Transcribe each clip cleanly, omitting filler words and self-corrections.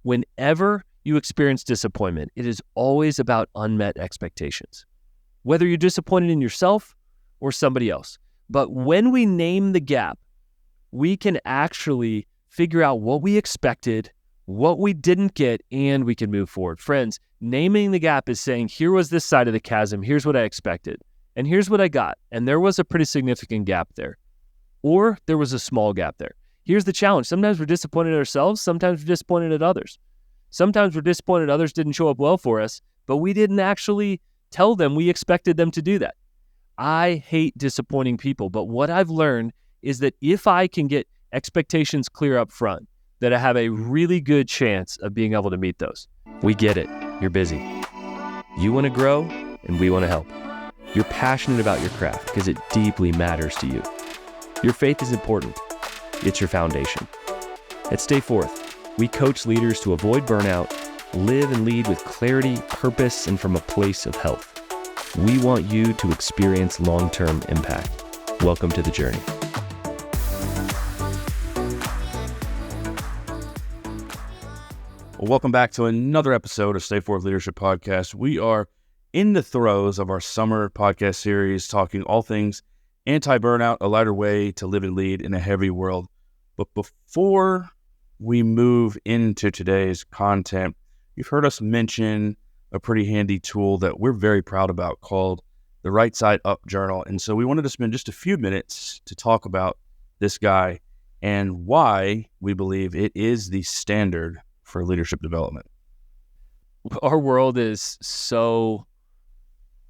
whenever you experience disappointment, it is always about unmet expectations, whether you're disappointed in yourself or somebody else. But when we name the gap, we can actually figure out what we expected, what we didn't get, and we can move forward. Friends, naming the gap is saying, here was this side of the chasm, here's what I expected, and here's what I got. And there was a pretty significant gap there, or there was a small gap there. Here's the challenge. Sometimes we're disappointed at ourselves, sometimes we're disappointed at others. Sometimes we're disappointed others didn't show up well for us, but we didn't actually tell them we expected them to do that. I hate disappointing people, but what I've learned is that if I can get expectations clear up front, that I have a really good chance of being able to meet those. We get it. You're busy. You want to grow, and we want to help. You're passionate about your craft because it deeply matters to you. Your faith is important. It's your foundation. At Stay Forth, we coach leaders to avoid burnout, live and lead with clarity, purpose, and from a place of health. We want you to experience long-term impact. Welcome to the journey. Well, welcome back to another episode of Stay Forth Leadership Podcast. We are in the throes of our summer podcast series, talking all things anti-burnout, a lighter way to live and lead in a heavy world. But before we move into today's content, you've heard us mention a pretty handy tool that we're very proud about called the Right Side Up Journal. And so we wanted to spend just a few minutes to talk about this guy and why we believe it is the standard for leadership development. Our world is so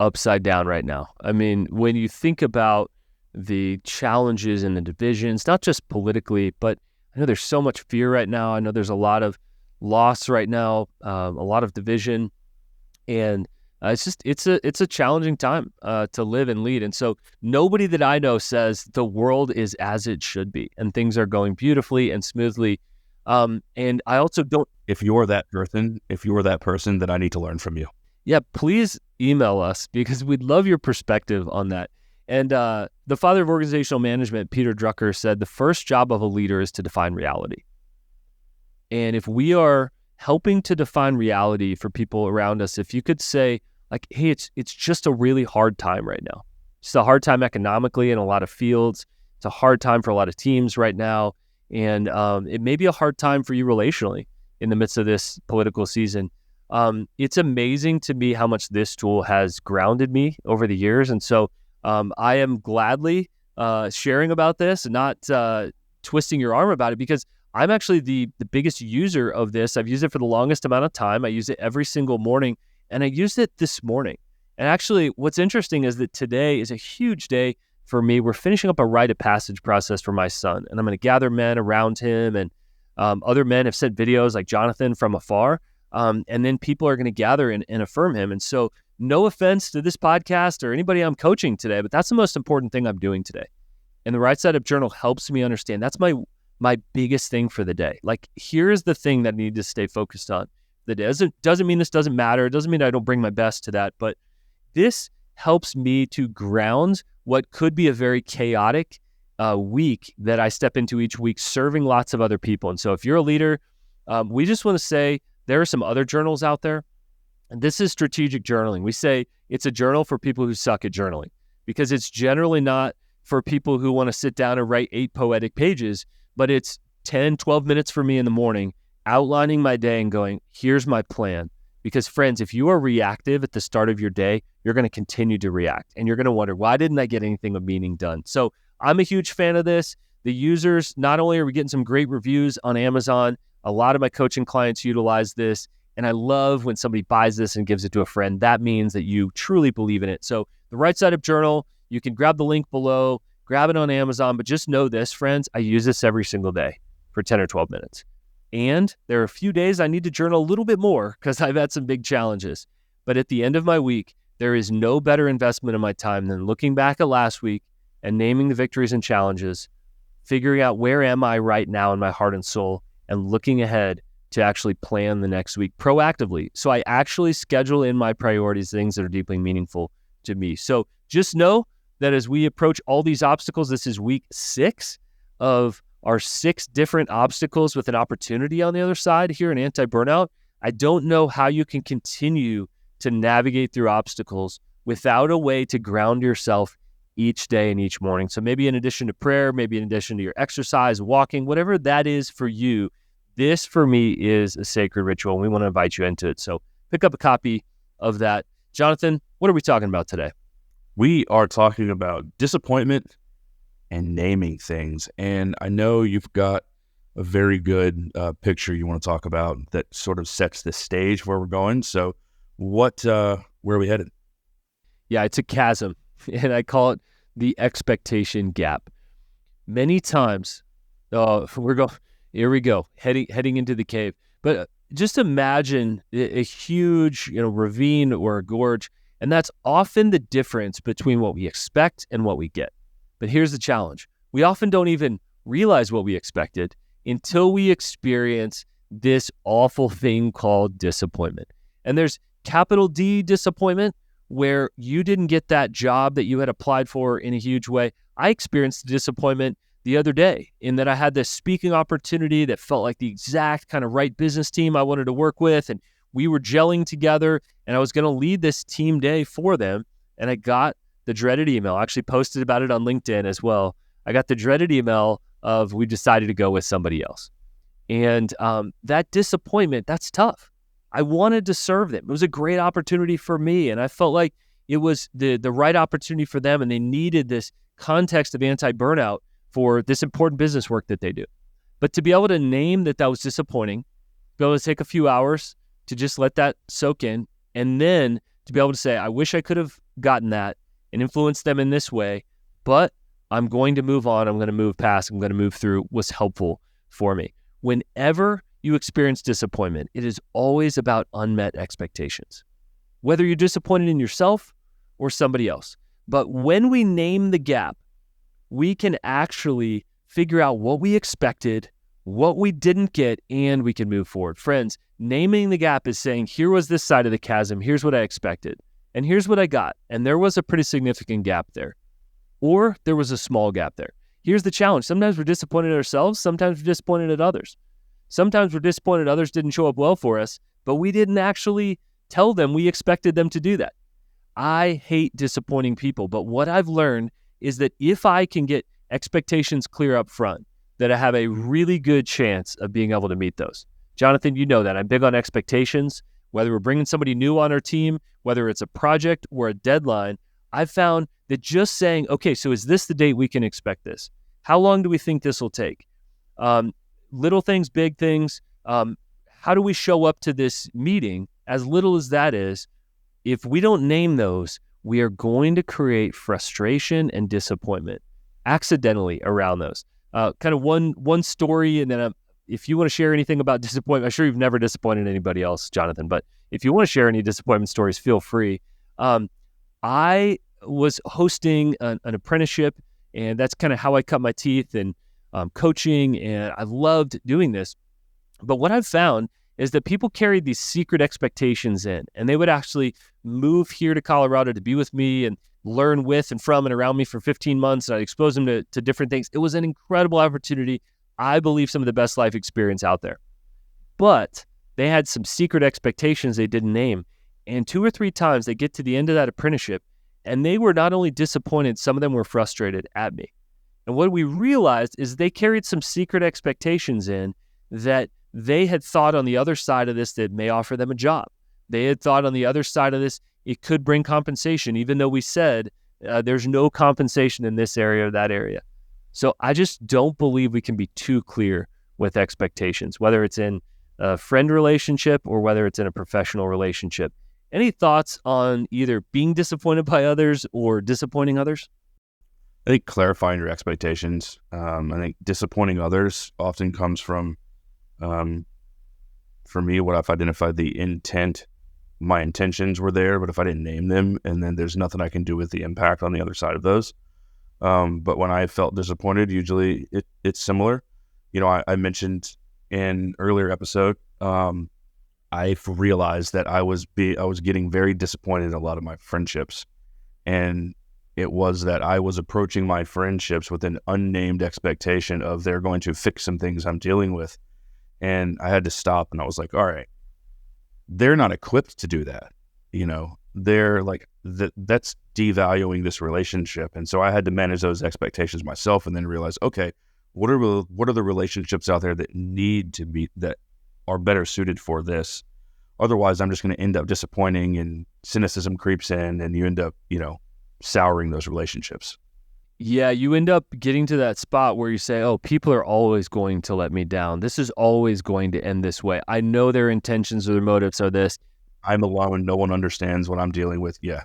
upside down right now. I mean, when you think about the challenges and the divisions, not just politically, but I know there's so much fear right now. I know there's a lot of loss right now, a lot of division, and it's a challenging time to live and lead. And so nobody that I know says the world is as it should be and things are going beautifully and smoothly. And I also don't. If you're that person, then I need to learn from you. Yeah, please email us because we'd love your perspective on that. And the father of organizational management, Peter Drucker, said the first job of a leader is to define reality. And if we are helping to define reality for people around us, if you could say, like, hey, it's just a really hard time right now. It's a hard time economically in a lot of fields. It's a hard time for a lot of teams right now. And it may be a hard time for you relationally in the midst of this political season. It's amazing to me how much this tool has grounded me over the years. And so I am gladly sharing about this and not twisting your arm about it, because I'm actually the biggest user of this. I've used it for the longest amount of time. I use it every single morning, and I used it this morning. And actually, what's interesting is that today is a huge day for me. We're finishing up a rite of passage process for my son, and I'm going to gather men around him, and other men have sent videos like Jonathan from afar, and then people are going to gather and affirm him. And so no offense to this podcast or anybody I'm coaching today, but that's the most important thing I'm doing today. And the Right Side Up Journal helps me understand that's my biggest thing for the day. Like, here's the thing that I need to stay focused on. That doesn't mean this doesn't matter. It doesn't mean I don't bring my best to that, but this helps me to ground what could be a very chaotic week that I step into each week, serving lots of other people. And so if you're a leader, we just want to say there are some other journals out there. And this is strategic journaling. We say it's a journal for people who suck at journaling, because it's generally not for people who want to sit down and write 8 poetic pages, but it's 10, 12 minutes for me in the morning, outlining my day and going, here's my plan. Because friends, if you are reactive at the start of your day, you're going to continue to react, and you're going to wonder, why didn't I get anything of meaning done? So I'm a huge fan of this. The users, not only are we getting some great reviews on Amazon, a lot of my coaching clients utilize this. And I love when somebody buys this and gives it to a friend. That means that you truly believe in it. So the Right Side Up Journal, you can grab the link below, grab it on Amazon, but just know this, friends, I use this every single day for 10 or 12 minutes. And there are a few days I need to journal a little bit more because I've had some big challenges. But at the end of my week, there is no better investment of my time than looking back at last week and naming the victories and challenges, figuring out where am I right now in my heart and soul, and looking ahead to actually plan the next week proactively. So I actually schedule in my priorities, things that are deeply meaningful to me. So just know that as we approach all these obstacles, this is week 6 of are 6 different obstacles with an opportunity on the other side here in anti-burnout, I don't know how you can continue to navigate through obstacles without a way to ground yourself each day and each morning. So maybe in addition to prayer, maybe in addition to your exercise, walking, whatever that is for you, this for me is a sacred ritual, and we want to invite you into it. So pick up a copy of that. Jonathan, what are we talking about today? We are talking about disappointment and naming things. And I know you've got a very good picture you want to talk about that sort of sets the stage where we're going. So where are we headed? Yeah, it's a chasm, and I call it the expectation gap. Many times, here we go, heading into the cave. But just imagine a huge, ravine or a gorge, and that's often the difference between what we expect and what we get. But here's the challenge. We often don't even realize what we expected until we experience this awful thing called disappointment. And there's capital D disappointment, where you didn't get that job that you had applied for in a huge way. I experienced disappointment the other day in that I had this speaking opportunity that felt like the exact kind of right business team I wanted to work with, and we were gelling together, and I was going to lead this team day for them, and I got the dreaded email. I actually posted about it on LinkedIn as well. I got the dreaded email of we decided to go with somebody else. And that disappointment, that's tough. I wanted to serve them. It was a great opportunity for me, and I felt like it was the right opportunity for them, and they needed this context of anti-burnout for this important business work that they do. But to be able to name that was disappointing, be able to take a few hours to just let that soak in, and then to be able to say, I wish I could have gotten that and influenced them in this way, but I'm going to move on. I'm going to move past. I'm going to move through, was helpful for me. Whenever you experience disappointment, it is always about unmet expectations, whether you're disappointed in yourself or somebody else. But when we name the gap, we can actually figure out what we expected, what we didn't get, and we can move forward. Friends, naming the gap is saying, here was this side of the chasm. Here's what I expected, and here's what I got. And there was a pretty significant gap there, or there was a small gap there. Here's the challenge. Sometimes we're disappointed at ourselves. Sometimes we're disappointed at others. Sometimes we're disappointed others didn't show up well for us, but we didn't actually tell them we expected them to do that. I hate disappointing people, but what I've learned is that if I can get expectations clear up front, that I have a really good chance of being able to meet those. Jonathan, you know that. I'm big on expectations. Whether we're bringing somebody new on our team, whether it's a project or a deadline, I've found that just saying, okay, so is this the date we can expect this? How long do we think this will take? Little things, big things. How do we show up to this meeting? As little as that is, if we don't name those, we are going to create frustration and disappointment accidentally around those. Kind of one story, and then if you want to share anything about disappointment, I'm sure you've never disappointed anybody else, Jonathan, but if you want to share any disappointment stories, feel free. I was hosting an apprenticeship, and that's kind of how I cut my teeth in coaching, and I loved doing this. But what I've found is that people carried these secret expectations in, and they would actually move here to Colorado to be with me and learn with and from and around me for 15 months. And I'd expose them to different things. It was an incredible opportunity. I believe some of the best life experience out there. But they had some secret expectations they didn't name. And 2 or 3 times they get to the end of that apprenticeship, and they were not only disappointed, some of them were frustrated at me. And what we realized is they carried some secret expectations in that they had thought on the other side of this that may offer them a job. They had thought on the other side of this, it could bring compensation, even though we said there's no compensation in this area or that area. So I just don't believe we can be too clear with expectations, whether it's in a friend relationship or whether it's in a professional relationship. Any thoughts on either being disappointed by others or disappointing others? I think clarifying your expectations. I think disappointing others often comes from, for me, what I've identified the intent. My intentions were there, but if I didn't name them, and then there's nothing I can do with the impact on the other side of those. But when I felt disappointed, usually it's similar. I mentioned in earlier episode, I realized that I was getting very disappointed in a lot of my friendships, and It was that I was approaching my friendships with an unnamed expectation of they're going to fix some things I'm dealing with. And I had to stop, and I was like, all right, they're not equipped to do that. They're like, that's devaluing this relationship. And so I had to manage those expectations myself, and then realize, okay, what are the relationships out there that are better suited for this? Otherwise, I'm just going to end up disappointing, and cynicism creeps in, and you end up, souring those relationships. Yeah, you end up getting to that spot where you say, oh, people are always going to let me down. This is always going to end this way. I know their intentions or their motives are this. I'm alone. No one understands what I'm dealing with. Yeah.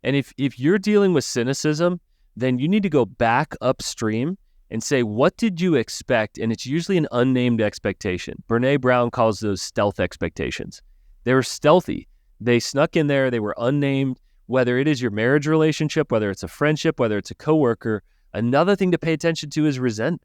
And if you're dealing with cynicism, then you need to go back upstream and say, what did you expect? And it's usually an unnamed expectation. Brene Brown calls those stealth expectations. They were stealthy. They snuck in there. They were unnamed. Whether it is your marriage relationship, whether it's a friendship, whether it's a coworker, another thing to pay attention to is resentment.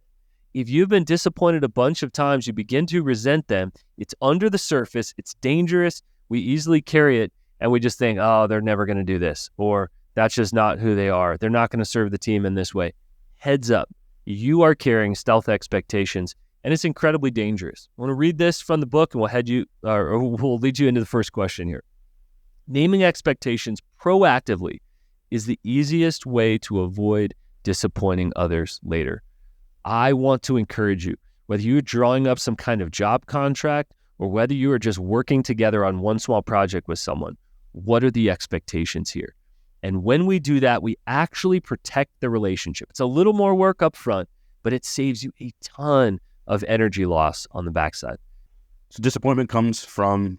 If you've been disappointed a bunch of times, you begin to resent them. It's under the surface. It's dangerous. We easily carry it, and we just think, oh, they're never going to do this, or that's just not who they are. They're not going to serve the team in this way. Heads up, you are carrying stealth expectations, and it's incredibly dangerous. I want to read this from the book, and we'll lead you into the first question here. Naming expectations proactively is the easiest way to avoid disappointing others later. I want to encourage you, whether you're drawing up some kind of job contract or whether you are just working together on one small project with someone, what are the expectations here? And when we do that, we actually protect the relationship. It's a little more work up front, but it saves you a ton of energy loss on the backside. So disappointment comes from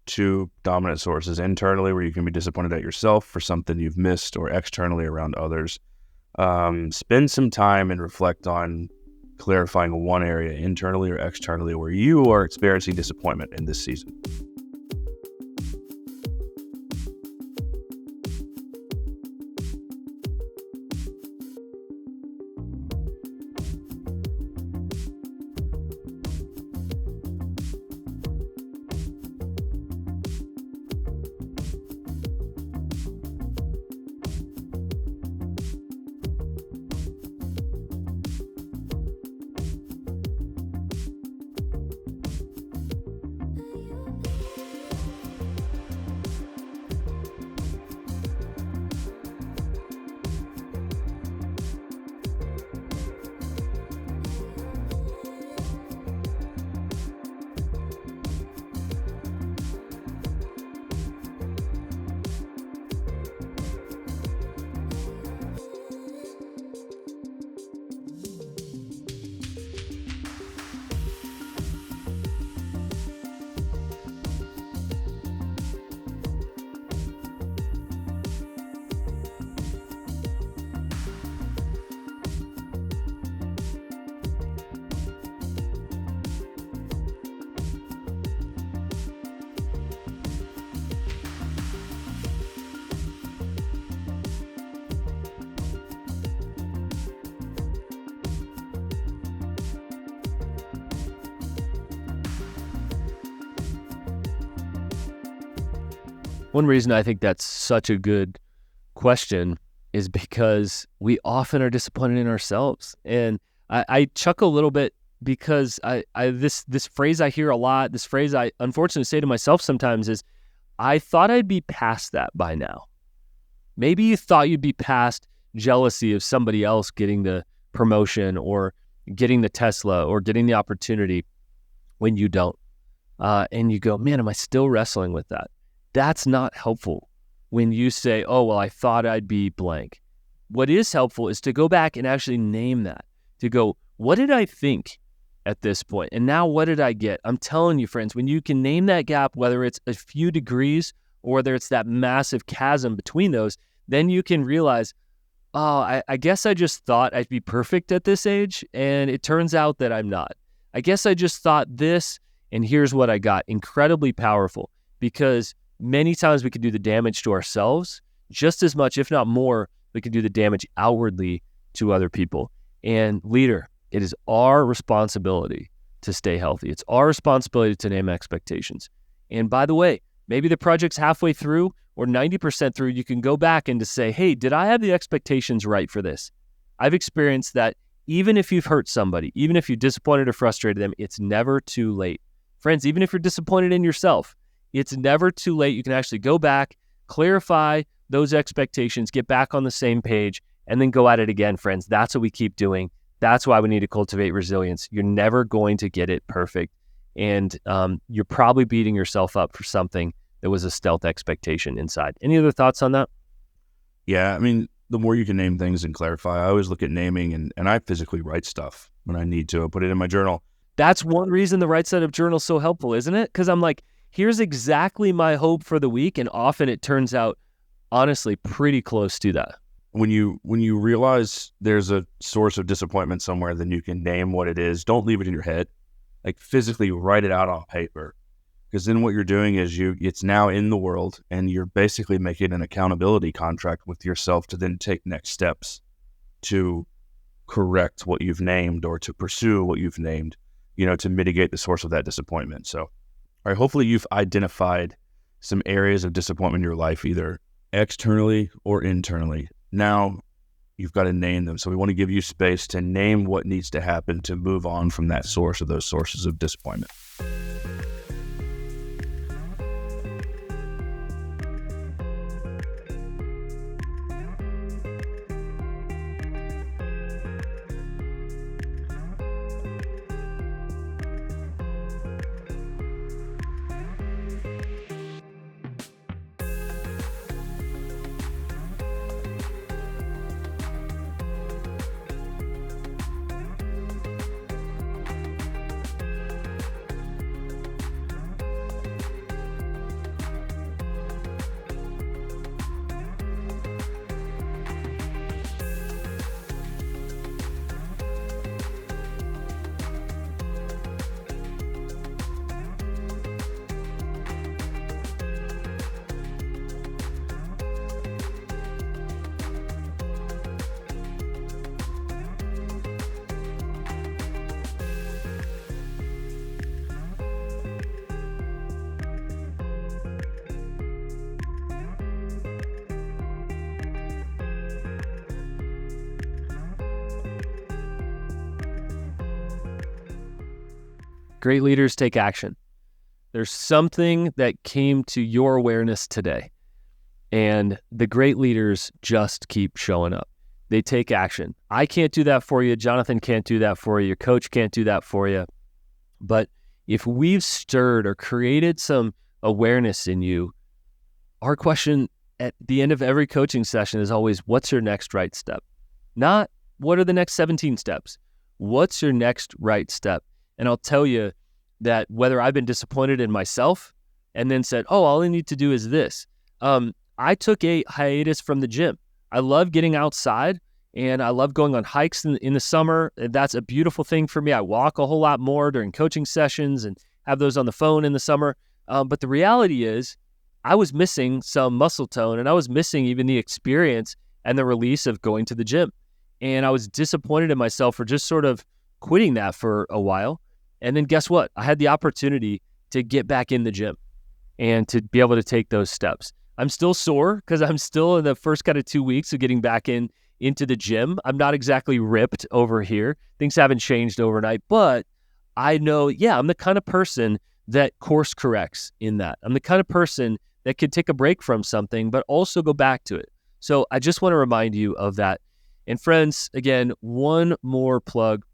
two dominant sources: internally, where you can be disappointed at yourself for something you've missed, or externally around others. Spend some time and reflect on clarifying one area, internally or externally, where you are experiencing disappointment in this season. One reason I think that's such a good question is because we often are disappointed in ourselves. And I chuckle a little bit because this phrase I hear a lot, this phrase I unfortunately say to myself sometimes is, I thought I'd be past that by now. Maybe you thought you'd be past jealousy of somebody else getting the promotion or getting the Tesla or getting the opportunity when you don't. And you go, man, am I still wrestling with that? That's not helpful when you say, oh, well, I thought I'd be blank. What is helpful is to go back and actually name that, to go, what did I think at this point? And now what did I get? I'm telling you, friends, when you can name that gap, whether it's a few degrees or whether it's that massive chasm between those, then you can realize, oh, I guess I just thought I'd be perfect at this age, and it turns out that I'm not. I guess I just thought this, and here's what I got. Incredibly powerful, because many times we can do the damage to ourselves just as much, if not more, we can do the damage outwardly to other people. And leader, it is our responsibility to stay healthy. It's our responsibility to name expectations. And by the way, Maybe the project's halfway through or 90% through. You can go back and to say, hey, did I have the expectations right for this? I've experienced that even if you've hurt somebody, even if you disappointed or frustrated them, it's never too late. Friends, even if you're disappointed in yourself, it's never too late. You can actually go back, clarify those expectations, get back on the same page, and then go at it again, friends. That's what we keep doing. That's why we need to cultivate resilience. You're never going to get it perfect. And you're probably beating yourself up for something that was a stealth expectation inside. Any other thoughts on that? Yeah, I mean, the more you can name things and clarify, I always look at naming and I physically write stuff when I need to. I put it in my journal. That's one reason the right side up journal is so helpful, isn't it? Because I'm like, here's exactly my hope for the week. And often it turns out, honestly, pretty close to that. When you realize there's a source of disappointment somewhere, then you can name what it is. Don't leave it in your head. Like physically write it out on paper. Because then what you're doing is it's now in the world and you're basically making an accountability contract with yourself to then take next steps to correct what you've named or to pursue what you've named, to mitigate the source of that disappointment. So, all right, hopefully you've identified some areas of disappointment in your life, either externally or internally. Now you've got to name them. So we want to give you space to name what needs to happen to move on from that source or those sources of disappointment. Great leaders take action. There's something that came to your awareness today, and the great leaders just keep showing up. They take action. I can't do that for you. Jonathan can't do that for you. Your coach can't do that for you. But if we've stirred or created some awareness in you, our question at the end of every coaching session is always, what's your next right step? Not what are the next 17 steps? What's your next right step? And I'll tell you that whether I've been disappointed in myself and then said, oh, all I need to do is this. I took a hiatus from the gym. I love getting outside and I love going on hikes in the summer. That's a beautiful thing for me. I walk a whole lot more during coaching sessions and have those on the phone in the summer. But the reality is I was missing some muscle tone and I was missing even the experience and the release of going to the gym. And I was disappointed in myself for just sort of quitting that for a while. And then guess what? I had the opportunity to get back in the gym and to be able to take those steps. I'm still sore because I'm still in the first kind of 2 weeks of getting back into the gym. I'm not exactly ripped over here. Things haven't changed overnight, but I know, I'm the kind of person that course corrects in that. I'm the kind of person that could take a break from something, but also go back to it. So I just want to remind you of that. And friends, again, one more plug,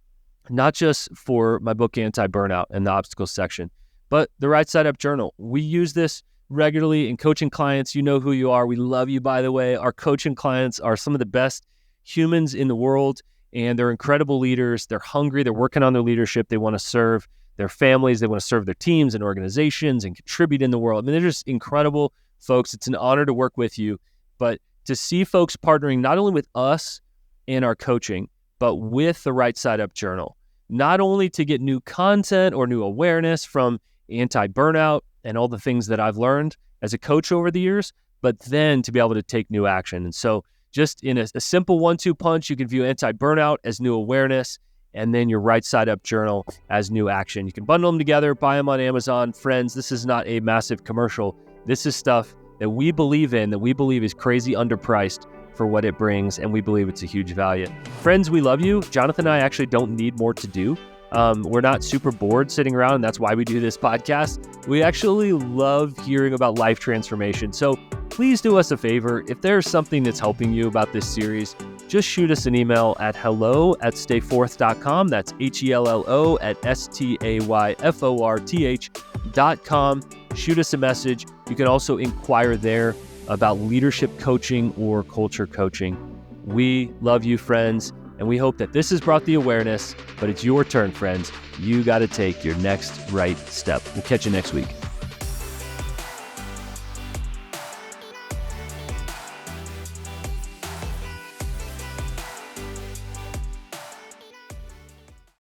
not just for my book, Anti-Burnout and the obstacles section, but the Right Side Up Journal. We use this regularly in coaching clients. You know who you are. We love you, by the way. Our coaching clients are some of the best humans in the world, and they're incredible leaders. They're hungry. They're working on their leadership. They want to serve their families. They want to serve their teams and organizations and contribute in the world. I mean, they're just incredible folks. It's an honor to work with you. But to see folks partnering not only with us in our coaching, but with the Right Side Up Journal, not only to get new content or new awareness from anti-burnout and all the things that I've learned as a coach over the years, but then to be able to take new action. And so just in a simple 1-2 punch, you can view anti-burnout as new awareness and then your Right Side Up Journal as new action. You can bundle them together, buy them on Amazon. Friends, this is not a massive commercial. This is stuff that we believe in, that we believe is crazy underpriced for what it brings, and we believe it's a huge value. Friends, we love you. Jonathan and I actually don't need more to do. We're not super bored sitting around, and that's why we do this podcast. We actually love hearing about life transformation. So please do us a favor. If there's something that's helping you about this series, just shoot us an email at hello@stayforth.com. That's HELLO@STAYFORTH.com. Shoot us a message. You can also inquire there about leadership coaching or culture coaching. We love you, friends, and we hope that this has brought the awareness, but it's your turn, friends. You got to take your next right step. We'll catch you next week.